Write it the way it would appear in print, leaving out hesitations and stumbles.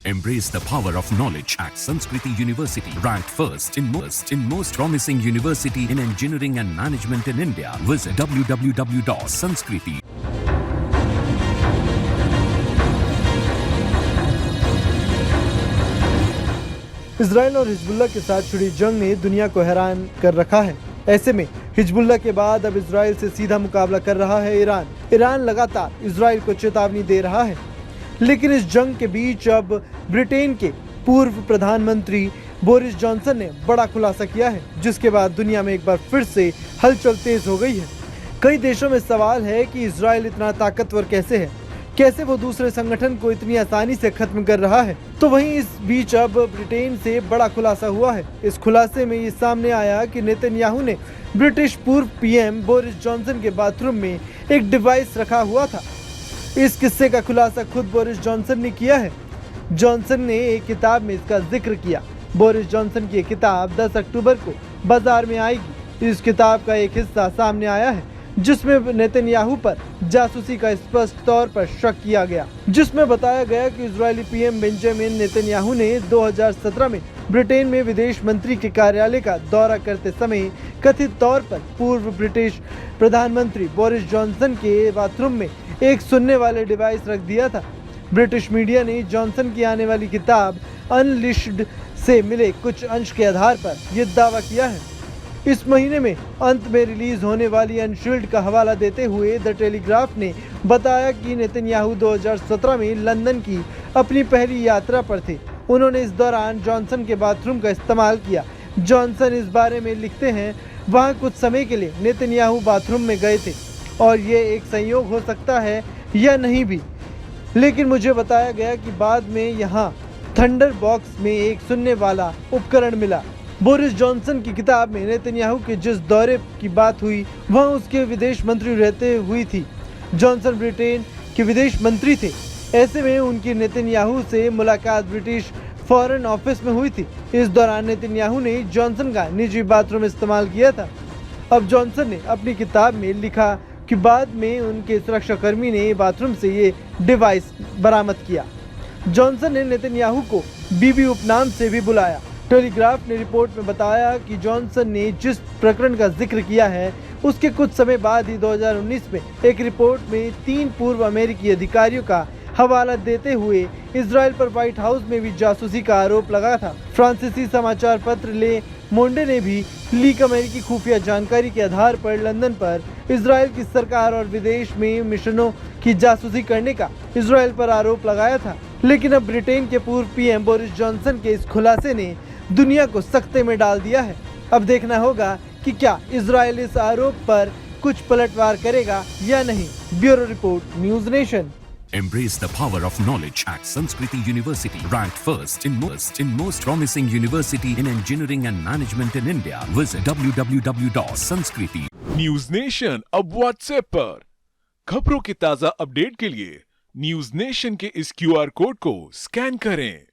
Embrace the power of knowledge at Sanskriti University, ranked first in most promising university in engineering and management in India. Visit www.sanskriti. Israel और Hezbollah के साथ छिड़ी जंग ने दुनिया को हैरान कर रखा है। ऐसे में हिजबुल्लाह के बाद अब इजराइल से सीधा मुकाबला कर रहा है ईरान लगातार इजराइल को चेतावनी दे रहा है। लेकिन इस जंग के बीच अब ब्रिटेन के पूर्व प्रधानमंत्री बोरिस जॉनसन ने बड़ा खुलासा किया है, जिसके बाद दुनिया में एक बार फिर से हलचल तेज हो गई है। कई देशों में सवाल है कि इजराइल इतना ताकतवर कैसे है, कैसे वो दूसरे संगठन को इतनी आसानी से खत्म कर रहा है। तो वहीं इस बीच अब ब्रिटेन से बड़ा खुलासा हुआ है। इस खुलासे में ये सामने आया कि नेतन्याहू ने ब्रिटिश पूर्व पीएम बोरिस जॉनसन के बाथरूम में एक डिवाइस रखा हुआ था। इस किस्से का खुलासा खुद बोरिस जॉनसन ने किया है। जॉनसन ने एक किताब में इसका जिक्र किया। बोरिस जॉनसन की किताब 10 अक्टूबर को बाजार में आएगी। इस किताब का एक हिस्सा सामने आया है जिसमें नेतन्याहू पर जासूसी का स्पष्ट तौर पर शक किया गया, जिसमें बताया गया कि इजरायली पीएम बेंजामिन नेतन्याहू ने 2017 में ब्रिटेन में विदेश मंत्री के कार्यालय का दौरा करते समय कथित तौर पर पूर्व ब्रिटिश प्रधानमंत्री बोरिस जॉनसन के बाथरूम में एक सुनने वाले डिवाइस रख दिया था। ब्रिटिश मीडिया ने जॉनसन की आने वाली किताब अनलिश्ड से मिले कुछ अंश के आधार पर यह दावा किया है। इस महीने में अंत में रिलीज होने वाली अनशील्ड का हवाला देते हुए द टेलीग्राफ ने बताया कि नेतन्याहू 2017 में लंदन की अपनी पहली यात्रा पर थे। उन्होंने इस दौरान जॉनसन के बाथरूम का इस्तेमाल किया। जॉनसन इस बारे में लिखते हैं, वहां कुछ समय के लिए नेतन्याहू बाथरूम में गए थे और ये एक संयोग हो सकता है या नहीं भी, लेकिन मुझे बताया गया कि बाद में यहाँ थंडर बॉक्स में एक सुनने वाला उपकरण मिला। बोरिस जॉनसन की किताब में नेतन्याहू के जिस दौरे की बात हुई वह उसके विदेश मंत्री रहते हुई थी। जॉनसन ब्रिटेन के विदेश मंत्री थे। ऐसे में उनकी नेतन्याहू से मुलाकात ब्रिटिश फॉरेन ऑफिस में हुई थी। इस दौरान नेतन्याहू ने जॉनसन का निजी बाथरूम इस्तेमाल किया था। अब जॉनसन ने अपनी किताब में लिखा कि बाद में उनके सुरक्षाकर्मी ने बाथरूम से ये डिवाइस बरामद किया। जॉनसन ने नेतन्याहू को बीबी उपनाम से भी बुलाया। टेलीग्राफ ने रिपोर्ट में बताया कि जॉनसन ने जिस प्रकरण का जिक्र किया है उसके कुछ समय बाद ही 2019 में एक रिपोर्ट में 3 पूर्व अमेरिकी अधिकारियों का हवाला देते हुए इजराइल पर व्हाइट हाउस में भी जासूसी का आरोप लगा था। फ्रांसीसी समाचार पत्र ले मोंडे ने भी लीक अमेरिकी खुफिया जानकारी के आधार पर लंदन पर इजराइल की सरकार और विदेश में मिशनों की जासूसी करने का इजराइल पर आरोप लगाया था। लेकिन अब ब्रिटेन के पूर्व पीएम बोरिस जॉनसन के इस खुलासे ने दुनिया को सख्ते में डाल दिया है। अब देखना होगा कि क्या इजराइल इस आरोप पर कुछ पलटवार करेगा या नहीं। Bureau report, news nation. Embrace the power of knowledge at Sanskriti University, ranked first in most promising university in engineering and management in India. Visit www.sanskriti. News nation अब व्हाट्सएप पर खबरों के ताजा अपडेट के लिए न्यूज नेशन के इस QR code को स्कैन करें।